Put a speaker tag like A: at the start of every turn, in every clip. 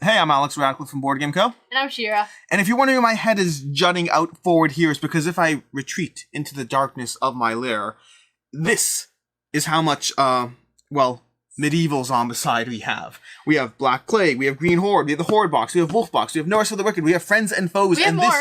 A: Hey, I'm Alex Radcliffe from Board Game Co.
B: And I'm Shira.
A: And if you're wondering why my head is jutting out forward here, it's because if I retreat into the darkness of my lair, this is how much, medieval Zombicide we have. We have Black Plague, we have Green Horde, we have the Horde box, we have Wolf box, we have Norse of the Wicked, we have Friends and Foes.
B: We have more.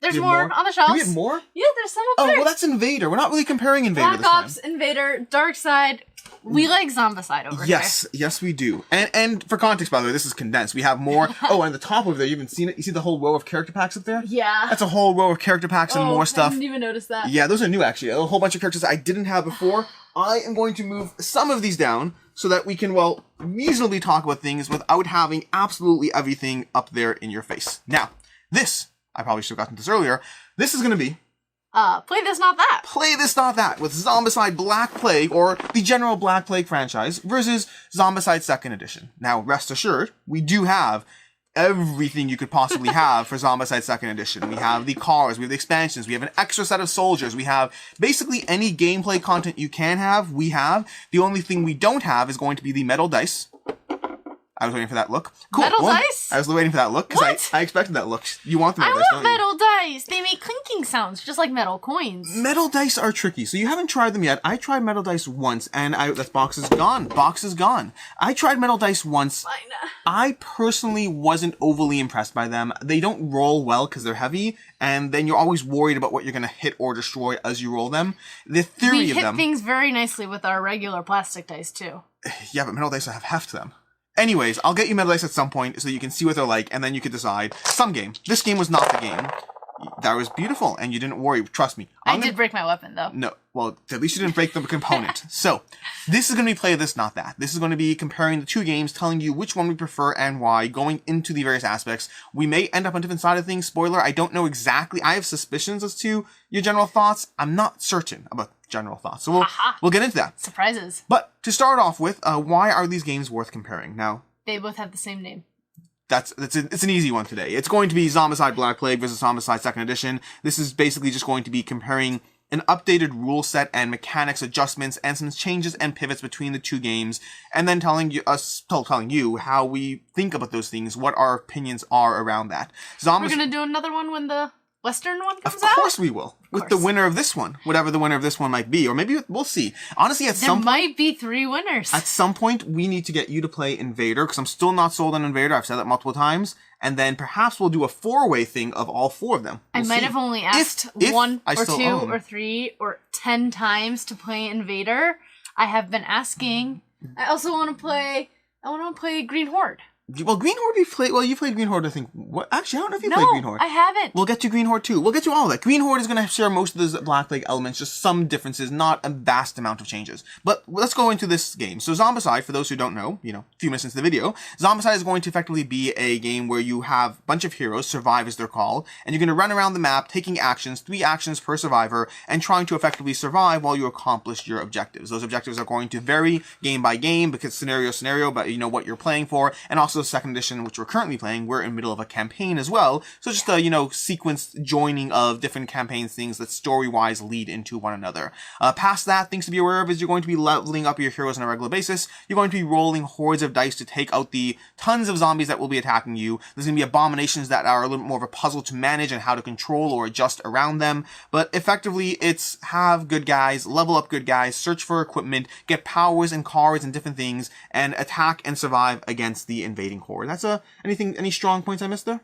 B: There's more on the shelves.
A: Do we have more?
B: Yeah, there's some up there.
A: Oh, well, that's Invader. We're not really comparing Invader
B: Black
A: this time.
B: Ops, Invader, Darkside. We like Zombicide over here.
A: Yes, we do. And for context, by the way, this is condensed. We have more. Oh, and the top over there, you haven't seen it? You see the whole row of character packs up there?
B: Yeah.
A: That's a whole row of character packs and more stuff.
B: I didn't even notice that.
A: Yeah, those are new, actually. A whole bunch of characters I didn't have before. I am going to move some of these down so that we can, reasonably talk about things without having absolutely everything up there in your face. Now, this, I probably should have gotten this earlier, this is going to be
B: Play This Not That.
A: Play This Not That with Zombicide Black Plague, or the general Black Plague franchise, versus Zombicide 2nd Edition. Now, rest assured, we do have everything you could possibly have for Zombicide 2nd Edition. We have the cars, we have the expansions, we have an extra set of soldiers, we have basically any gameplay content you can have, we have. The only thing we don't have is going to be the metal dice. I was waiting for that look. Cool.
B: Metal dice?
A: I was waiting for that look because I expected that look. You want the metal dice, don't you?
B: I want metal dice. They make clinking sounds, just like metal coins.
A: Metal dice are tricky, so you haven't tried them yet. I tried metal dice once, and that box is gone. Box is gone. I tried metal dice once.
B: Fine.
A: I personally wasn't overly impressed by them. They don't roll well because they're heavy, and then you're always worried about what you're going to hit or destroy as you roll them. The theory of them...
B: We hit things very nicely with our regular plastic dice, too.
A: Yeah, but metal dice have heft to them. Anyways, I'll get you metal dice at some point so you can see what they're like, and then you can decide. Some game. This game was not the game. That was beautiful, and you didn't worry. Trust me.
B: I did break my weapon, though.
A: No. Well, at least you didn't break the component. So, this is going to be Play This Not That. This is going to be comparing the two games, telling you which one we prefer and why, going into the various aspects. We may end up on different side of things. Spoiler, I don't know exactly. I have suspicions as to your general thoughts. I'm not certain about general thoughts. So we'll get into that.
B: Surprises.
A: But to start off with, why are these games worth comparing? Now,
B: they both have the same name.
A: It's an easy one today. It's going to be Zombicide Black Plague versus Zombicide 2nd Edition. This is basically just going to be comparing an updated rule set and mechanics adjustments and some changes and pivots between the two games, and then telling you how we think about those things, what our opinions are around that.
B: We're gonna do another one when the Western one comes out?
A: Of course we will. With the winner of this one. Whatever the winner of this one might be. Or maybe we'll see. Honestly, there
B: might be 3 winners.
A: At some point, we need to get you to play Invader, because I'm still not sold on Invader. I've said that multiple times. And then perhaps we'll do a 4-way thing of all 4 of them. I
B: might have only asked 1 or 2 or 3 or 10 times to play Invader. I have been asking. I also want to play Green Horde.
A: Well, Green Horde you played Green Horde, I think. What? Actually, I don't know if you played Green Horde.
B: I haven't.
A: We'll get to Green Horde too. We'll get to all of that. Green Horde is going to share most of those Black Plague elements, just some differences, not a vast amount of changes. But let's go into this game. So Zombicide, for those who don't know, a few minutes into the video, Zombicide is going to effectively be a game where you have a bunch of heroes, survive as they're called, and you're going to run around the map taking actions, 3 actions per survivor, and trying to effectively survive while you accomplish your objectives. Those objectives are going to vary game by game, because scenario, but you know what you're playing for, and also 2nd edition, which we're currently playing, we're in the middle of a campaign as well. So just a, sequenced joining of different campaign things that story-wise lead into one another. Past that, things to be aware of is you're going to be leveling up your heroes on a regular basis. You're going to be rolling hordes of dice to take out the tons of zombies that will be attacking you. There's going to be abominations that are a little bit more of a puzzle to manage and how to control or adjust around them. But effectively, it's have good guys, level up good guys, search for equipment, get powers and cards and different things, and attack and survive against the invading horde. That's any strong points I missed there?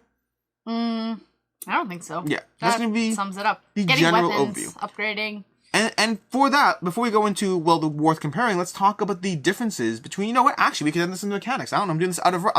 B: I don't think so.
A: Yeah, that's going to be
B: sums it up.
A: The
B: Getting
A: general
B: weapons,
A: overview.
B: Upgrading.
A: And for that, before we go into, the worth comparing, let's talk about the differences between, you know what, actually, we could end this into mechanics. I don't know, I'm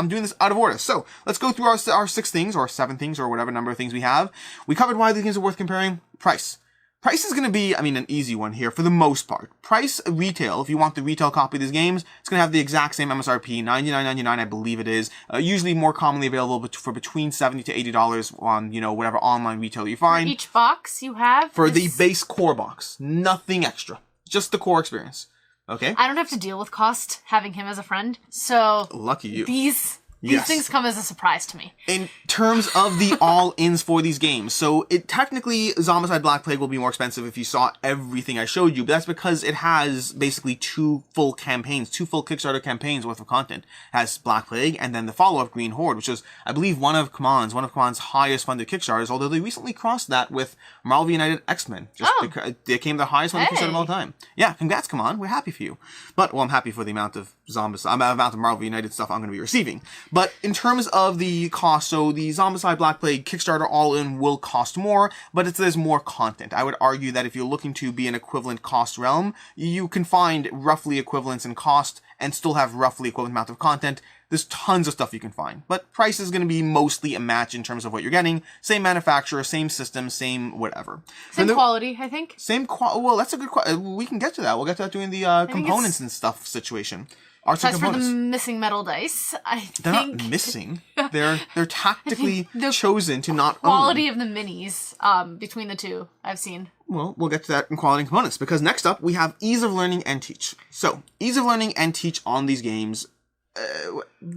A: doing this out of order. So, let's go through our 6 things, or 7 things, or whatever number of things we have. We covered why these things are worth comparing. Price. Price is going to be, an easy one here for the most part. Price retail, if you want the retail copy of these games, it's going to have the exact same MSRP, $99.99, I believe it is. Usually more commonly available for between $70 to $80 on, whatever online retailer you find.
B: For each box you have?
A: For the base core box. Nothing extra. Just the core experience. Okay?
B: I don't have to deal with cost having him as a friend, so...
A: Lucky you.
B: These These things come as a surprise to me.
A: In terms of the all-ins for these games, so it technically, Zombicide Black Plague will be more expensive if you saw everything I showed you, but that's because it has basically 2 full campaigns, 2 full Kickstarter campaigns worth of content. It has Black Plague, and then the follow-up Green Horde, which is, I believe, one of Command's highest funded Kickstarters, although they recently crossed that with Marvel United X-Men. Because they came the highest funded Kickstarter of all time. Yeah, congrats, Command. We're happy for you. But, well, I'm happy for the amount of Marvel United stuff I'm going to be receiving. But in terms of the cost, so the Zombicide Black Plague Kickstarter all-in will cost more, but there's more content. I would argue that if you're looking to be an equivalent cost realm, you can find roughly equivalents in cost and still have roughly equivalent amount of content. There's tons of stuff you can find, but price is going to be mostly a match in terms of what you're getting. Same manufacturer, same system, same whatever.
B: Same quality, I think.
A: Well, that's a good question. We can get to that. We'll get to that during the components and stuff situation.
B: Besides for the missing metal dice,
A: they're not missing. They're tactically chosen to not
B: quality
A: own.
B: of the minis between the two I've seen.
A: Well, we'll get to that in quality and components, because next up we have ease of learning and teach. So, ease of learning and teach on these games,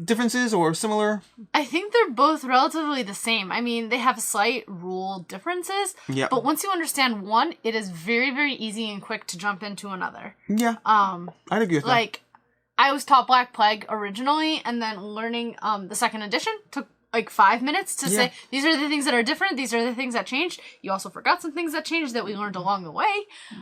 A: differences or similar?
B: I think they're both relatively the same. I mean, they have slight rule differences, but once you understand one, it is very, very easy and quick to jump into another.
A: Yeah, I'd agree with that.
B: Like, I was taught Black Plague originally, and then learning the second edition took like 5 minutes to say, these are the things that are different, these are the things that changed. You also forgot some things that changed that we learned along the way.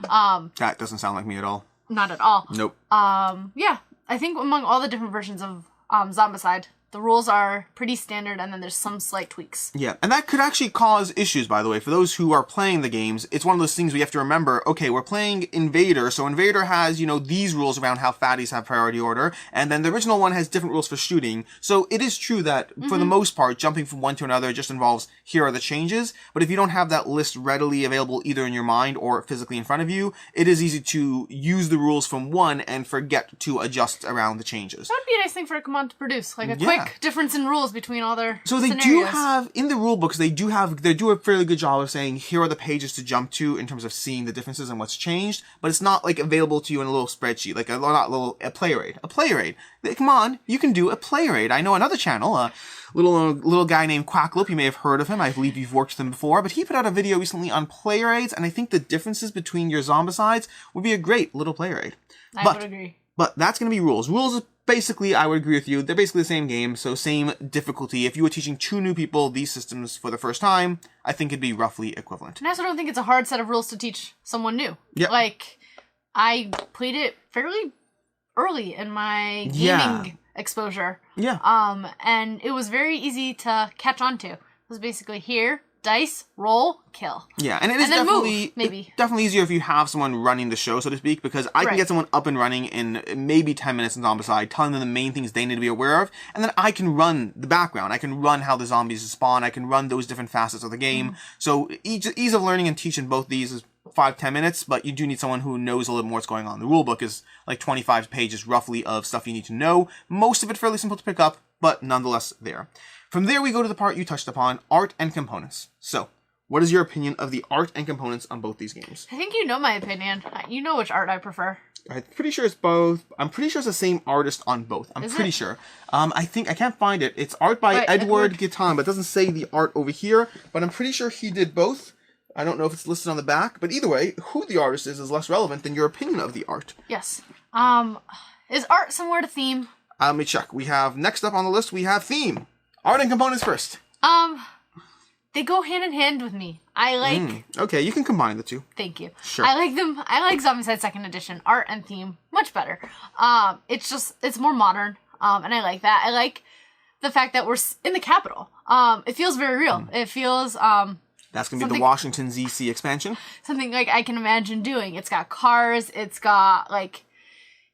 A: That doesn't sound like me at all.
B: Not at all.
A: Nope.
B: Yeah, I think among all the different versions of Zombicide, the rules are pretty standard, and then there's some slight tweaks.
A: Yeah, and that could actually cause issues, by the way. For those who are playing the games, it's one of those things we have to remember, okay, we're playing Invader, so Invader has, these rules around how fatties have priority order, and then the original one has different rules for shooting. So it is true that, for the most part, jumping from one to another just involves, here are the changes, but if you don't have that list readily available either in your mind or physically in front of you, it is easy to use the rules from one and forget to adjust around the changes.
B: That would be a nice thing for a command to produce, like a quick difference in rules between all their scenarios.
A: Do have, in the rule books, they do a fairly good job of saying, here are the pages to jump to in terms of seeing the differences and what's changed, but it's not, like, available to you in a little spreadsheet, like, a player aid. A player aid. Come on, you can do a player aid. I know another channel, little guy named Quacklope, you may have heard of him, I believe you've worked with him before, but he put out a video recently on player aids, and I think the differences between your Zombicides would be a great little player aid.
B: I would agree. But
A: that's going to be rules. Rules is basically, I would agree with you, they're basically the same game, so same difficulty. If you were teaching 2 new people these systems for the first time, I think it'd be roughly equivalent.
B: And I also don't think it's a hard set of rules to teach someone new.
A: Yep.
B: Like, I played it fairly early in my gaming exposure.
A: Yeah.
B: And it was very easy to catch on to. It was basically here, dice, roll, kill.
A: Yeah, and it is definitely easier if you have someone running the show, so to speak, because I can get someone up and running in maybe 10 minutes in Zombicide, telling them the main things they need to be aware of, and then I can run the background. I can run how the zombies spawn. I can run those different facets of the game. So ease of learning and teaching both these is 5-10 minutes, but you do need someone who knows a little more what's going on. The rulebook is like 25 pages roughly of stuff you need to know. Most of it fairly simple to pick up, but nonetheless there. From there, we go to the part you touched upon, art and components. So, what is your opinion of the art and components on both these games?
B: I think you know my opinion. You know which art I prefer.
A: I'm pretty sure it's both. I'm pretty sure it's the same artist on both. I'm pretty sure. I think, I can't find it. It's art by Edward Gitan, but it doesn't say the art over here. But I'm pretty sure he did both. I don't know if it's listed on the back. But either way, who the artist is less relevant than your opinion of the art.
B: Yes. Is art somewhere to theme?
A: Let me check. We have, next up on the list, we have theme. Art and components first.
B: They go hand in hand with me. I like...
A: Okay, you can combine the two.
B: Thank you.
A: Sure.
B: I like them. I like Zombicide 2nd Edition. Art and theme. Much better. It's more modern. And I like that. I like the fact that we're in the capital. It feels very real. It feels...
A: That's going to be the Washington, D.C. expansion.
B: Something like I can imagine doing. It's got cars. It's got, like...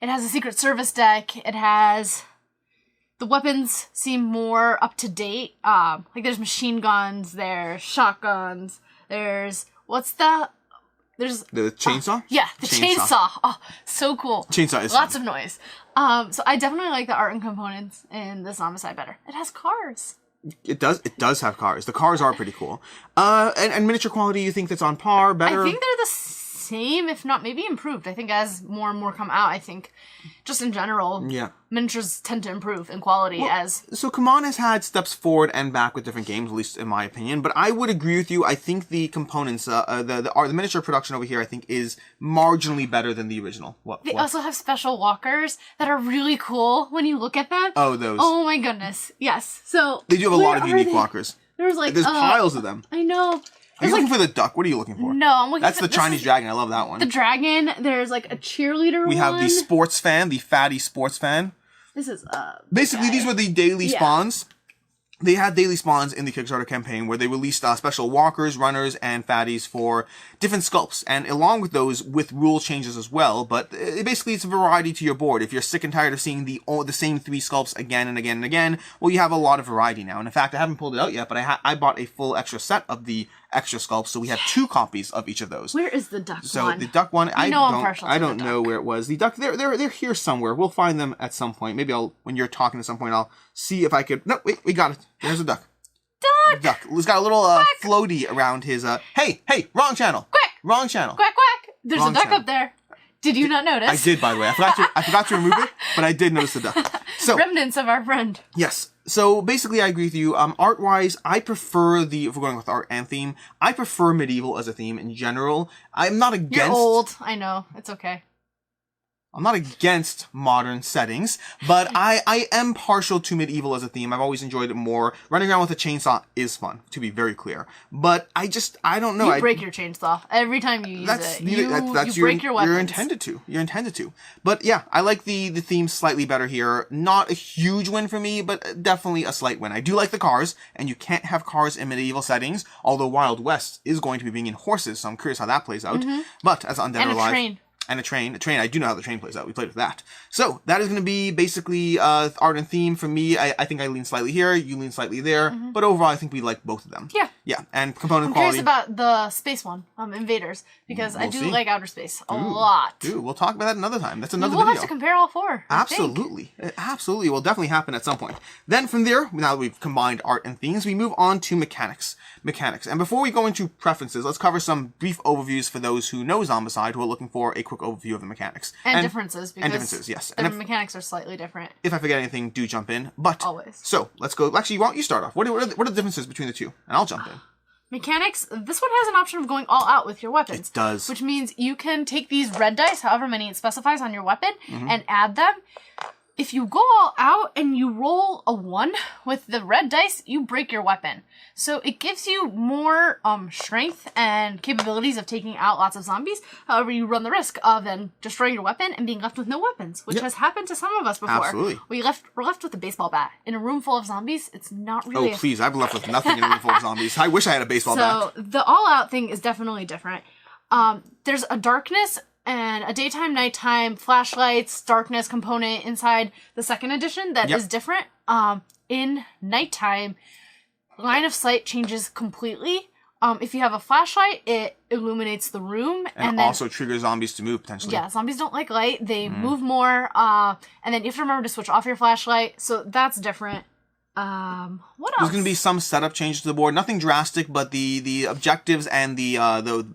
B: It has a Secret Service deck. It has... The weapons seem more up to date. Like there's machine guns, there's shotguns, there's there's
A: the chainsaw?
B: Yeah, the chainsaw. Oh, so cool.
A: Chainsaw is
B: lots of noise. So I definitely like the art and components in this Zombicide better. It has cars.
A: It does have cars. The cars are pretty cool. And miniature quality, you think that's on par, better?
B: I think they're the same, if not maybe improved. I think as more and more come out, I think just in general, miniatures tend to improve in quality
A: So Command has had steps forward and back with different games, at least in my opinion. But I would agree with you. I think the components, the miniature production over here, I think is marginally better than the original.
B: They also have special walkers that are really cool when you look at them.
A: Oh, those.
B: Oh my goodness. Yes. So
A: they do have a lot of unique walkers.
B: There's
A: piles of them.
B: I know.
A: Are you looking for the duck? What are you looking for?
B: No, I'm looking
A: That's the Chinese dragon. I love that one.
B: The dragon. There's like a cheerleader
A: We have the sports fan, the fatty sports fan.
B: This is
A: basically these were the daily spawns. They had daily spawns in the Kickstarter campaign where they released special walkers, runners, and fatties for different sculpts. And along with those, with rule changes as well. But basically, it's a variety to your board. If you're sick and tired of seeing the same 3 sculpts again and again and again, well, you have a lot of variety now. And in fact, I haven't pulled it out yet, but I bought a full extra set of the extra sculpts, so we have 2 copies of each of those.
B: Where is the duck one?
A: So the duck one, I don't know where it was. The duck, they're here somewhere. We'll find them at some point. Maybe when you're talking at some point, I'll see if I could. No, wait, we got it. There's a duck. Duck. He's got a little floaty around his. Hey, wrong channel.
B: Quack.
A: Wrong channel.
B: Quack quack. There's a duck up there. Did you not notice?
A: I did, by the way. I forgot to remove it, but I did notice the duck. So
B: remnants of our friend.
A: Yes. So basically, I agree with you. Art-wise, I prefer if we're going with art and theme, I prefer medieval as a theme in general. I'm not against.
B: You're old. I know. It's okay.
A: I'm not against modern settings, but I am partial to medieval as a theme. I've always enjoyed it more. Running around with a chainsaw is fun, to be very clear. But I don't know.
B: You break your chainsaw every time you use it. You break your weapons.
A: You're intended to. But yeah, I like the theme slightly better here. Not a huge win for me, but definitely a slight win. I do like the cars, and you can't have cars in medieval settings, although Wild West is going to be bringing in horses, so I'm curious how that plays out. But as Undead
B: and
A: or Alive...
B: train.
A: And a train. I do know how the train plays out. We played with that. So, that is going to be basically art and theme. For me, I think I lean slightly here, you lean slightly there. But overall, I think we like both of them.
B: Yeah.
A: Yeah, and component
B: I'm
A: quality.
B: I'm curious about the space one, Invaders, because I do like outer space a lot.
A: Dude, we'll talk about that another time. That's another
B: video. We'll
A: video.
B: have to compare all 4.
A: Absolutely. It absolutely will definitely happen at some point. Then from there, now that we've combined art and themes, we move on to mechanics. And before we go into preferences, let's cover some brief overviews for those who know Zombicide who are looking for a quick overview of the mechanics.
B: And differences, because
A: yes.
B: The mechanics are slightly different.
A: If I forget anything, do jump in. But
B: always. So
A: let's go. Actually, why don't you start off? What are the differences between the two? And I'll jump in.
B: Mechanics, this one has an option of going all out with your weapons.
A: It does.
B: Which means you can take these red dice, however many it specifies on your weapon, and add them. If you go all out and you roll a 1 with the red dice, you break your weapon. So it gives you more strength and capabilities of taking out lots of zombies. However, you run the risk of then destroying your weapon and being left with no weapons, which has happened to some of us before.
A: Absolutely.
B: We're left with a baseball bat. In a room full of zombies, it's not really...
A: Oh, please, I've left with nothing in a room full of zombies. I wish I had a baseball bat.
B: So the all-out thing is definitely different. There's a darkness and a daytime, nighttime, flashlights, darkness component inside the second edition that is different. In nighttime, line of sight changes completely. If you have a flashlight, it illuminates the room.
A: And then also triggers zombies to move, potentially.
B: Yeah, zombies don't like light. They move more. And then you have to remember to switch off your flashlight. So that's different. What else?
A: There's going to be some setup changes to the board. Nothing drastic, but the objectives and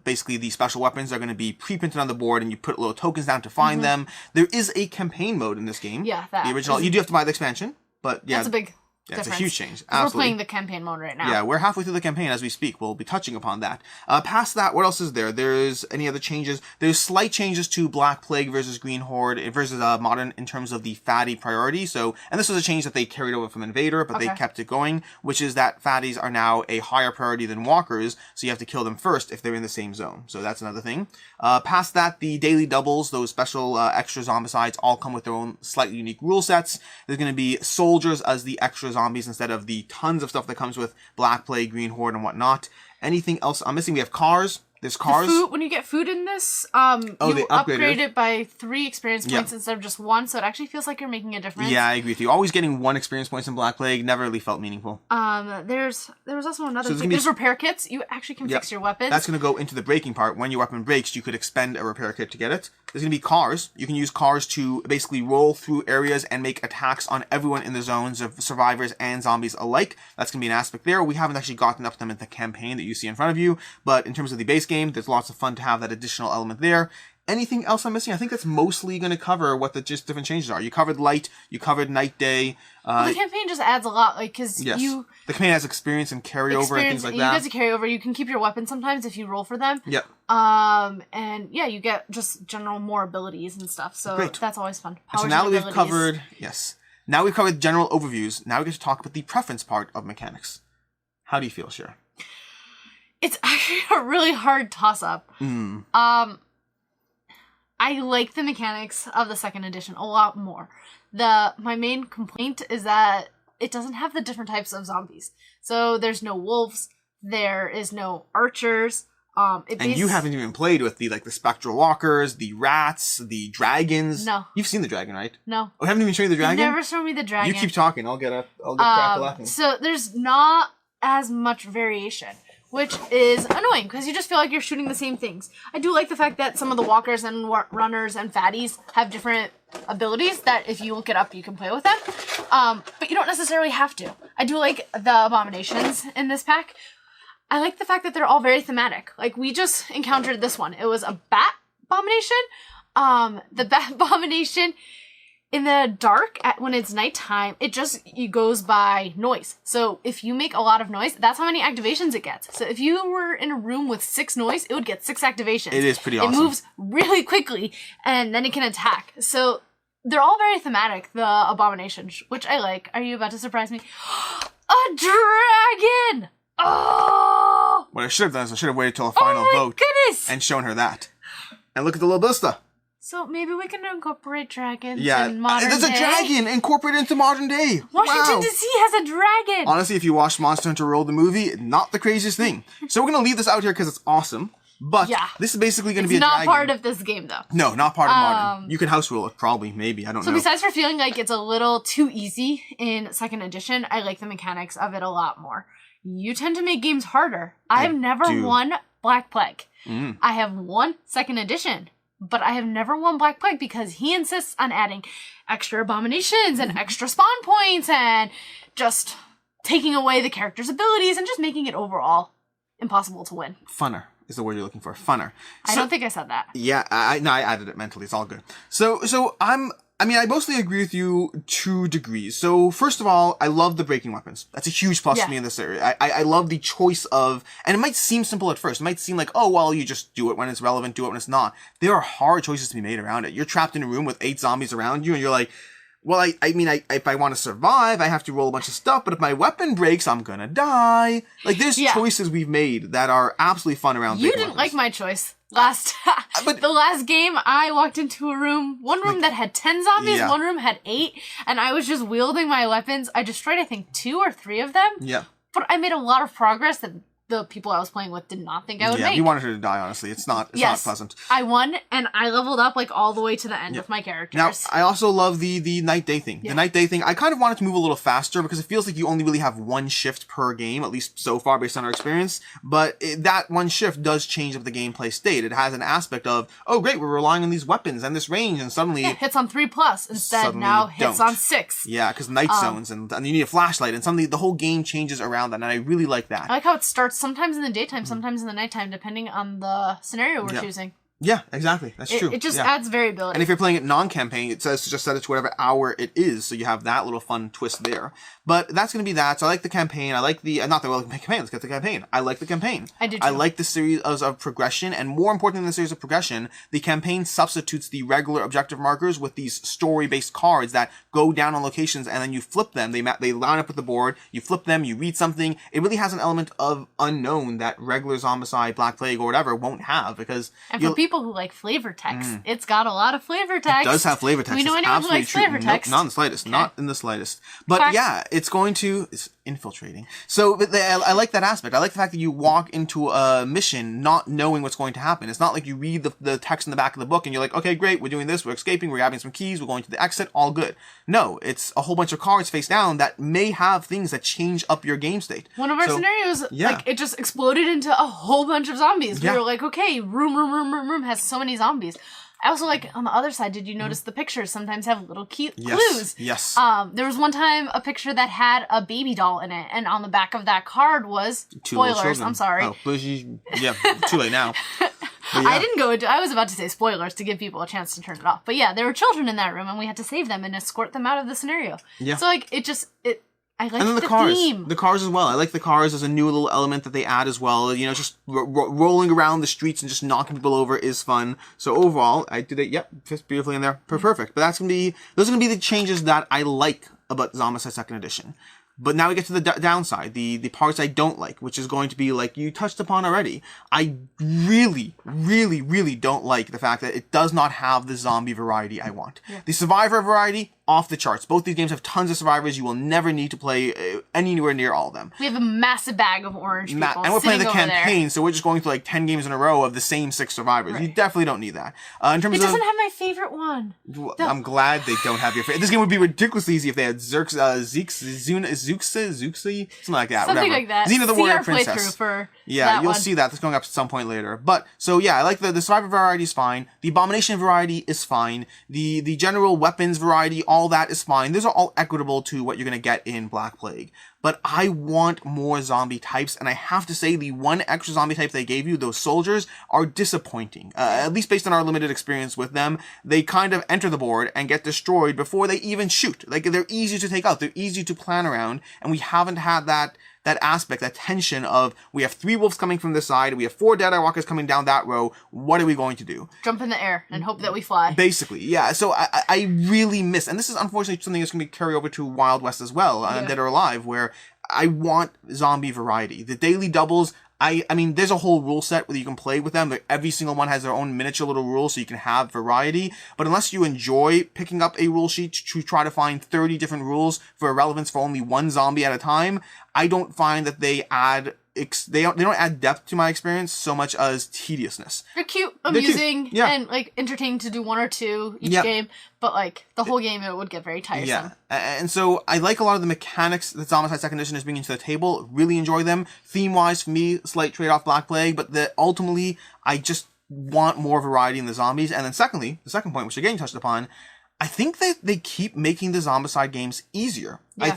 A: basically the special weapons are going to be pre-printed on the board, and you put little tokens down to find them. There is a campaign mode in this game.
B: Yeah,
A: the original. You do have to buy the expansion, but yeah,
B: that's a big.
A: Yeah, it's a huge change.
B: Absolutely. We're playing the campaign mode right now.
A: Yeah, we're halfway through the campaign as we speak. We'll be touching upon that. Past that, what else is there? There's any other changes? There's slight changes to Black Plague versus Green Horde versus Modern in terms of the fatty priority. So, and this was a change that they carried over from Invader, but they kept it going, which is that fatties are now a higher priority than walkers, so you have to kill them first if they're in the same zone. So that's another thing. Past that, the daily doubles, those special extra zombicides, all come with their own slightly unique rule sets. There's going to be soldiers as the extra zombies instead of the tons of stuff that comes with Black Plague, Green Horde, and whatnot. Anything else I'm missing? We have cars. There's cars.
B: When you get food in this, you upgrade it by 3 experience points instead of just 1, so it actually feels like you're making a difference.
A: Yeah, I agree with you. Always getting 1 experience points in Black Plague never really felt meaningful.
B: There was also another thing. There's repair kits. You actually can fix your weapons.
A: That's going to go into the breaking part. When your weapon breaks, you could expend a repair kit to get it. There's going to be cars. You can use cars to basically roll through areas and make attacks on everyone in the zones of survivors and zombies alike. That's going to be an aspect there. We haven't actually gotten up to them in the campaign that you see in front of you, but in terms of the base game, game. There's lots of fun to have that additional element there. Anything else I'm missing? I think that's mostly going to cover what the just different changes are. You covered light, you covered night, day.
B: The campaign just adds a lot, like, because
A: the campaign has experience and carryover and things like that.
B: You get to carry over. You can keep your weapons sometimes if you roll for them.
A: Yep.
B: And yeah, you get just general more abilities and stuff. So
A: Great.
B: That's always fun.
A: So now that we've covered, now we've covered general overviews. Now we get to talk about the preference part of mechanics. How do you feel, Shira?
B: It's actually a really hard toss-up. I like the mechanics of the 2nd edition a lot more. My main complaint is that it doesn't have the different types of zombies. So there's no wolves, there is no archers.
A: And you haven't even played with the spectral walkers, the rats, the dragons.
B: No.
A: You've seen the dragon, right?
B: No.
A: Oh, I haven't even shown you the dragon?
B: You've never shown me the dragon.
A: You keep talking, I'll get crack laughing.
B: So there's not as much variation, which is annoying because you just feel like you're shooting the same things. I do like the fact that some of the walkers and runners and fatties have different abilities that if you look it up, you can play with them. But you don't necessarily have to. I do like the abominations in this pack. I like the fact that they're all very thematic. Like, we just encountered this one. It was a bat abomination. The bat abomination, in the dark, when it's nighttime, it goes by noise. So if you make a lot of noise, that's how many activations it gets. So if you were in a room with 6 noise, it would get 6 activations.
A: It is pretty awesome.
B: It moves really quickly, and then it can attack. So they're all very thematic, the abominations, which I like. Are you about to surprise me? A dragon! Oh!
A: What I should have done is I should have waited till a final vote
B: goodness!
A: and shown her that. And look at the little ballista.
B: So maybe we can incorporate dragons in modern
A: there's
B: day.
A: a dragon incorporated into modern day.
B: Washington, D.C. has a dragon!
A: Honestly, if you watched Monster Hunter World, the movie, not the craziest thing. So we're going to leave this out here because it's awesome. But this is basically going to be a dragon.
B: It's not part of this game, though.
A: No, not part of modern. You can house rule it, probably, maybe. I don't know.
B: So besides for feeling like it's a little too easy in 2nd edition, I like the mechanics of it a lot more. You tend to make games harder. I have never won Black Plague. I have won 2nd edition, but I have never won Black Plague because he insists on adding extra abominations and extra spawn points and just taking away the character's abilities and just making it overall impossible to win.
A: Funner is the word you're looking for. Funner.
B: I don't think I said that.
A: Yeah, I added it mentally. It's all good. So I mostly agree with you to degrees. So, first of all, I love the breaking weapons. That's a huge plus to me in this area. I love the choice of, and it might seem simple at first. It might seem like, oh, well, you just do it when it's relevant, do it when it's not. There are hard choices to be made around it. You're trapped in a room with 8 zombies around you, and you're like, well, if I want to survive, I have to roll a bunch of stuff, but if my weapon breaks, I'm gonna die. Like, there's choices we've made that are absolutely fun around
B: You didn't like my choice. The last game, I walked into a room, one room that had 10 zombies, one room had 8, and I was just wielding my weapons. I destroyed, I think, 2 or 3 of them.
A: Yeah.
B: But I made a lot of progress that the people I was playing with did not think I would make.
A: Yeah, you wanted her to die, honestly. It's not pleasant.
B: I won, and I leveled up, all the way to the end with my characters.
A: Now, I also love the night-day thing. The night-day thing, I kind of wanted to move a little faster because it feels like you only really have 1 shift per game, at least so far based on our experience. But that 1 shift does change up the gameplay state. It has an aspect of, oh, great, we're relying on these weapons and this range, and suddenly...
B: Yeah, hits on 3+, instead now hits on 6.
A: Yeah, because night zones, and you need a flashlight, and suddenly the whole game changes around that, and I really like that.
B: I like how it starts sometimes in the daytime, sometimes in the nighttime, depending on the scenario we're choosing.
A: Yeah, exactly. That's true.
B: It just adds variability.
A: And if you're playing it non-campaign, it says to just set it to whatever hour it is, so you have that little fun twist there. But that's going to be that. So I like the campaign. I like the... Not the campaign. Let's get the campaign. I like the campaign.
B: I do too.
A: I like the series of progression, and more important than the series of progression, the campaign substitutes the regular objective markers with these story-based cards that go down on locations, and then you flip them. They line up with the board. You flip them. You read something. It really has an element of unknown that regular Zombicide, Black Plague, or whatever won't have, because...
B: And for people who like flavor text, it's got a lot of flavor text.
A: It does have flavor text.
B: We know anyone who likes flavor text?
A: Not in the slightest. Okay. Not in the slightest. But yeah, it's going to... It's infiltrating. So I like that aspect. I like the fact that you walk into a mission not knowing what's going to happen. It's not like you read the text in the back of the book and you're like, okay, great, we're doing this, we're escaping, we're grabbing some keys, we're going to the exit, all good. No, it's a whole bunch of cards face down that may have things that change up your game state.
B: One of our scenarios, it just exploded into a whole bunch of zombies. We were like, okay, room has so many zombies. I also like, on the other side, did you notice the pictures sometimes have little cute
A: Yes.
B: clues?
A: Yes.
B: There was one time a picture that had a baby doll in it, and on the back of that card was,
A: Two little
B: spoilers,
A: children.
B: I'm sorry.
A: Oh, but yeah, too late now. But yeah.
B: I didn't go into, I was about to say spoilers to give people a chance to turn it off. But yeah, there were children in that room, and we had to save them and escort them out of the scenario.
A: Yeah.
B: So, like, I like
A: And then
B: the
A: cars.
B: theme.
A: The cars as well. I like the cars as a new little element that they add as well. You know, just rolling around the streets and just knocking people over is fun. So overall, I did it. Yep, fits beautifully in there. Perfect. But those are gonna be the changes that I like about Zombicide Second Edition. But now we get to the downside, the parts I don't like, which is going to be like you touched upon already. I really, really, really don't like the fact that it does not have the zombie variety I want. Yeah. The survivor variety, off the charts. Both these games have tons of survivors. You will never need to play anywhere near all of them.
B: We have a massive bag of orange people
A: And we're playing the campaign,
B: there.
A: so we're just going through like 10 games in a row of the same 6 survivors. Right. You definitely don't need that. In terms
B: it doesn't have my favorite one.
A: I'm glad they don't have your favorite. This game would be ridiculously easy if they had Zuxi, something like that.
B: Something
A: whatever.
B: like that.
A: Xena the
B: See
A: Warrior
B: our
A: Princess.
B: For
A: yeah, you'll
B: one.
A: see that. That's going up at some point later. But, so yeah, I like the survivor variety is fine. The abomination variety is fine. The general weapons variety, all that is fine. Those are all equitable to what you're going to get in Black Plague. But I want more zombie types, and I have to say the one extra zombie type they gave you, those soldiers, are disappointing. At least based on our limited experience with them, they kind of enter the board and get destroyed before they even shoot. Like, they're easy to take out, they're easy to plan around, and we haven't had that aspect, that tension of, we have 3 wolves coming from this side, we have 4 Deadeye Walkers coming down that row, what are we going to do?
B: Jump in the air and hope that we fly.
A: Basically, yeah. So I really miss, and this is unfortunately something that's going to be carried over to Wild West as well, Undead or Alive, where I want zombie variety. The daily doubles, I mean, there's a whole rule set where you can play with them. Every single one has their own miniature little rules, so you can have variety. But unless you enjoy picking up a rule sheet to try to find 30 different rules for relevance for only one zombie at a time, I don't find that they don't add depth to my experience so much as tediousness.
B: They're cute, amusing,
A: Yeah.
B: and like entertaining to do 1 or 2 each game. But like the whole game, it would get very tiresome.
A: Yeah, and so I like a lot of the mechanics that Zombicide Second Edition is bringing to the table. Really enjoy them. Theme-wise, for me, slight trade-off Black Plague, but ultimately, I just want more variety in the zombies. And then secondly, the second point, which again you touched upon, I think that they keep making the Zombicide games easier. Yeah.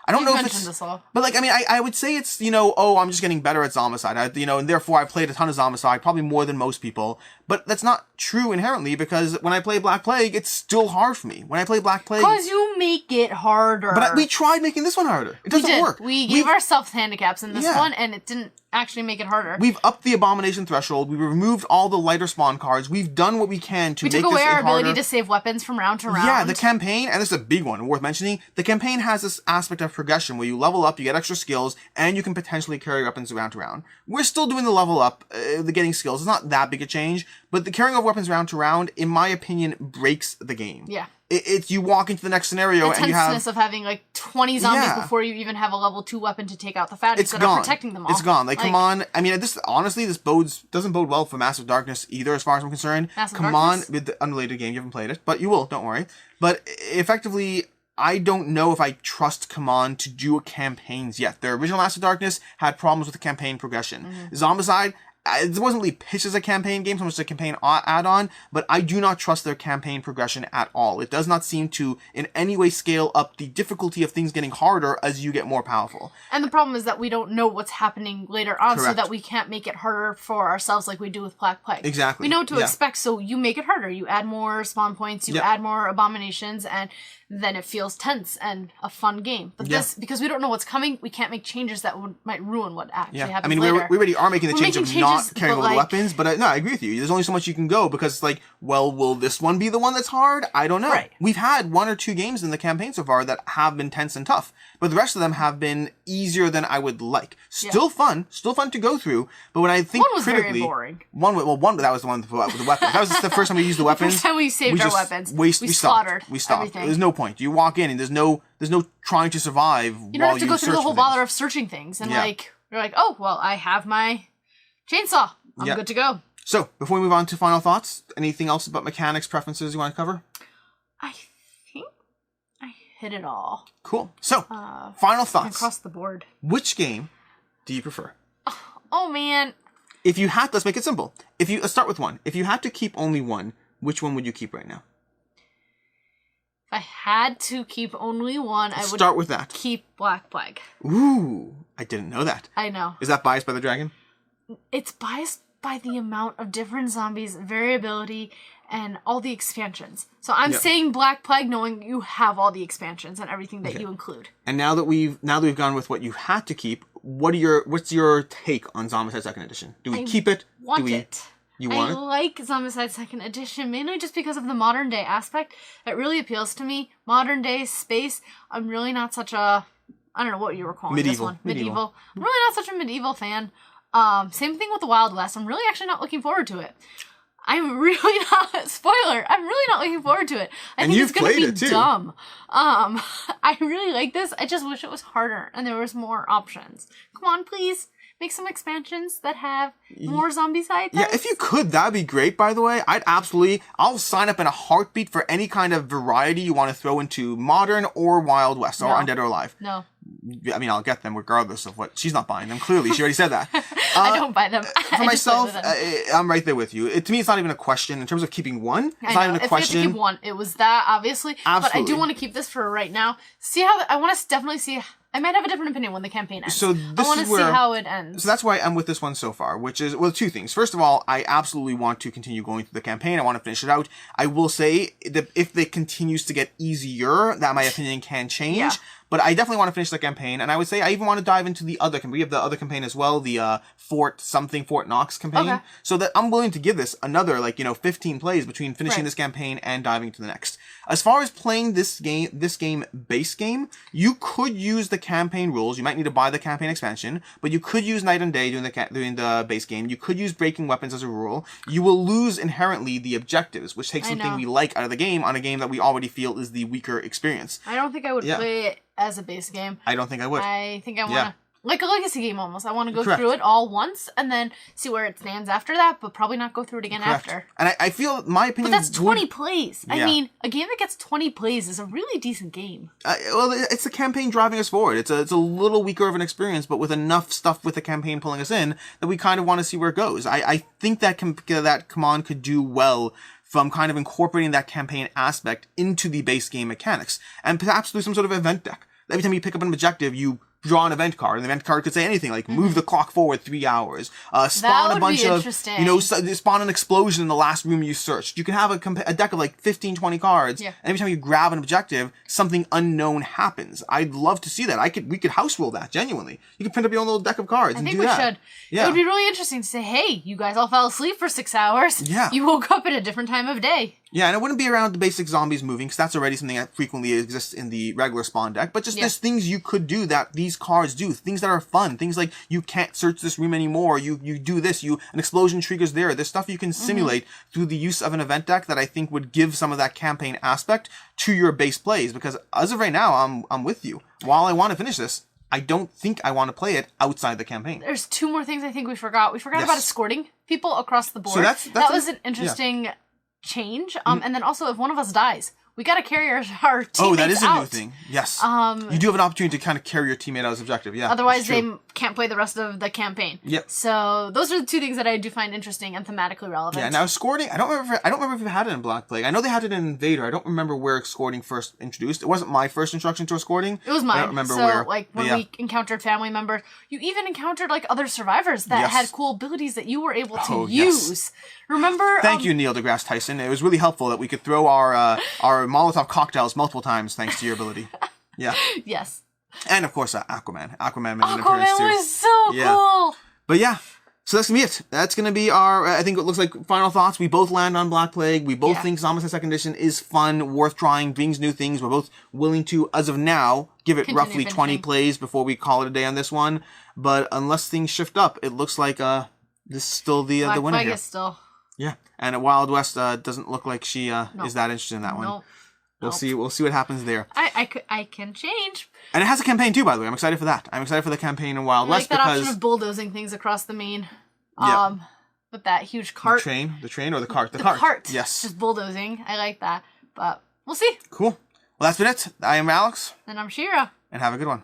A: I don't know if it's, but like, I mean, I would say it's, I'm just getting better at Zombicide, and therefore I played a ton of Zombicide, probably more than most people, but that's not true inherently, because when I play Black Plague, it's still hard for me. When I play Black Plague...
B: Because you make it harder.
A: But we tried making this one harder. It doesn't work.
B: We gave ourselves handicaps in this one, and it didn't actually make it harder.
A: We've upped the abomination threshold. We removed all the lighter spawn cards. We've done what we can to make this
B: We took away our
A: harder.
B: ability to save weapons from round to round.
A: Yeah, the campaign, and this is a big one worth mentioning, the campaign has this aspect of progression where you level up, you get extra skills, and you can potentially carry weapons round to round. We're still doing the level up, the getting skills. It's not that big a change, but the carrying of weapons round to round, in my opinion, breaks the game.
B: Yeah.
A: It's you walk into the next scenario and you have...
B: The tenseness of having like 20 zombies before you even have a level 2 weapon to take out the fatties that are protecting them all.
A: It's gone. Like, come on. I mean, honestly, this doesn't bode well for Massive Darkness either, as far as I'm concerned. Come on, with the unrelated game, you haven't played it, but you will, don't worry. But effectively, I don't know if I trust CMON to do campaigns yet. Their original Massive Darkness had problems with the campaign progression. Mm-hmm. Zombicide, it wasn't really pitched as a campaign game, so much as a campaign add-on, but I do not trust their campaign progression at all. It does not seem to in any way scale up the difficulty of things getting harder as you get more powerful.
B: And the problem is that we don't know what's happening later on, so that we can't make it harder for ourselves like we do with Black Plague.
A: Exactly.
B: We know what to expect, so you make it harder. You add more spawn points, you add more abominations, and then it feels tense and a fun game. But this, because we don't know what's coming, we can't make changes that might ruin what actually happens later.
A: We already are making the change of not carrying little weapons, but no, I agree with you. There's only so much you can go, because it's like, well, will this one be the one that's hard? I don't know. Right. We've had 1 or 2 games in the campaign so far that have been tense and tough, but the rest of them have been easier than I would like. Still fun to go through, but when I think
B: one was
A: critically...
B: very boring.
A: One, that was the one with the weapons. That was just the first time we used the weapons.
B: The first time we saved our weapons.
A: We slaughtered. We stopped.
B: Everything.
A: There's no point. You walk in and there's no trying to survive.
B: You don't have to go through the whole bother of searching things, and you're like, oh well, I have my chainsaw. I'm good to go.
A: So before we move on to final thoughts, anything else about mechanics, preferences you want to cover?
B: I think I hit it all.
A: Cool. So final thoughts
B: across the board.
A: Which game do you prefer?
B: Oh man.
A: If you had, let's make it simple. Let's start with one. If you had to keep only one, which one would you keep right now?
B: If I had to keep only one, I would
A: start with that.
B: Keep Black Plague.
A: Ooh, I didn't know that.
B: I know.
A: Is that biased by the dragon?
B: It's biased by the amount of different zombies, variability, and all the expansions. So I'm saying Black Plague, knowing you have all the expansions and everything that you include. And
A: now that we've gone with what you had to keep, what's your take on Zombicide Second Edition? Do we keep it?
B: Want it.
A: You want it?
B: I like Zombicide Second Edition, mainly just because of the modern day aspect. It really appeals to me. Modern day space. I'm really not such a, I don't know what you were calling this one. Medieval. I'm really not such a medieval fan. Same thing with the Wild West. I'm really actually not looking forward to it. I'm really not, spoiler, I'm really not looking forward to it. I think it's going to be dumb. I really like this. I just wish it was harder and there was more options. Come on, please. Make some expansions that have more Zombicide things.
A: Yeah, if you could, that'd be great, by the way. I'll sign up in a heartbeat for any kind of variety you want to throw into Modern or Wild West or Undead or Alive.
B: No.
A: I mean, I'll get them regardless of what. She's not buying them, clearly. She already said that.
B: I don't buy them.
A: For myself, I'm right there with you. To me, it's not even a question. In terms of keeping one, it's not even a question.
B: If you had to keep one, it was that, obviously.
A: Absolutely.
B: But I do want to keep this for right now. See how, I want to definitely see, I might have a different opinion when the campaign ends.
A: So
B: I want to see how it ends.
A: So that's why I'm with this one so far, which is, well, two things. First of all, I absolutely want to continue going through the campaign. I want to finish it out. I will say that if it continues to get easier, that my opinion can change. Yeah. But I definitely want to finish the campaign, and I would say I even want to dive into the other campaign. We have the other campaign as well, the Fort Knox campaign. Okay. So that I'm willing to give this another, 15 plays between finishing this campaign and diving to the next. As far as playing this game base game, you could use the campaign rules. You might need to buy the campaign expansion, but you could use Night and Day during the base game. You could use breaking weapons as a rule. You will lose inherently the objectives, which takes something we like out of the game on a game that we already feel is the weaker experience.
B: I don't think I would play it as a base game.
A: I don't think I would.
B: I think I want to, like a legacy game almost. I want to go through it all once and then see where it stands after that, but probably not go through it again after.
A: And I feel, my opinion...
B: But that's 20 plays. I mean, a game that gets 20 plays is a really decent game.
A: Well, it's the campaign driving us forward. It's a little weaker of an experience, but with enough stuff with the campaign pulling us in that we kind of want to see where it goes. I think that Command could do well from kind of incorporating that campaign aspect into the base game mechanics, and perhaps do some sort of event deck. Every time you pick up an objective, you draw an event card, and the event card could say anything like move the clock forward 3 hours, spawn a bunch of, spawn an explosion in the last room you searched. You can have a deck of 15, 20 cards, and every time you grab an objective, something unknown happens. I'd love to see that. We could house rule that, genuinely. You could print up your own little deck of cards and do that. I think we should. Yeah.
B: It would be really interesting to say, hey, you guys all fell asleep for 6 hours.
A: Yeah.
B: You woke up at a different time of day.
A: Yeah, and it wouldn't be around the basic zombies moving, because that's already something that frequently exists in the regular spawn deck, but just there's things you could do that these cards do, things that are fun, things like you can't search this room anymore, you do this, an explosion triggers there's stuff you can simulate through the use of an event deck that I think would give some of that campaign aspect to your base plays, because as of right now, I'm with you. While I want to finish this, I don't think I want to play it outside the campaign. There's 2 more things I think we forgot. We forgot about escorting people across the board. So that was an interesting... change, and then also if one of us dies, we gotta carry our teammates out. Oh, that is a new thing. Yes. You do have an opportunity to kind of carry your teammate out as objective, yeah.
B: Otherwise, they can't play the rest of the campaign.
A: Yep.
B: So those are the 2 things that I do find interesting and thematically relevant.
A: Yeah. Now escorting, I don't remember if it had it in Black Plague. I know they had it in Invader. I don't remember where escorting first introduced. It wasn't my first introduction to escorting.
B: It was mine.
A: I don't remember
B: so,
A: where.
B: When we encountered family members, you even encountered other survivors that had cool abilities that you were able to use. Yes. Remember?
A: Thank you, Neil deGrasse Tyson. It was really helpful that we could throw our Molotov cocktails multiple times thanks to your ability. Yeah.
B: Yes.
A: And of course, Aquaman. Aquaman
B: was so cool.
A: But yeah. So that's gonna be it. That's gonna be our, I think it looks like, final thoughts. We both land on Black Plague. We both think Zombicide Second Edition is fun, worth trying, brings new things. We're both willing to, as of now, give it roughly 20 plays before we call it a day on this one. But unless things shift up, it looks like this is still the winner
B: Black Plague
A: here.
B: is still.
A: Yeah, and Wild West doesn't look like she is that interested in that one.
B: Nope.
A: We'll see what happens there.
B: I can change.
A: And it has a campaign too, by the way. I'm excited for that. I'm excited for the campaign in Wild West
B: because I like that
A: because
B: option of bulldozing things across the main. With that huge cart.
A: The train or the cart? The
B: cart.
A: Yes.
B: Just bulldozing. I like that. But we'll see.
A: Cool. Well, that's been it. I am Alex.
B: And I'm Shira.
A: And have a good one.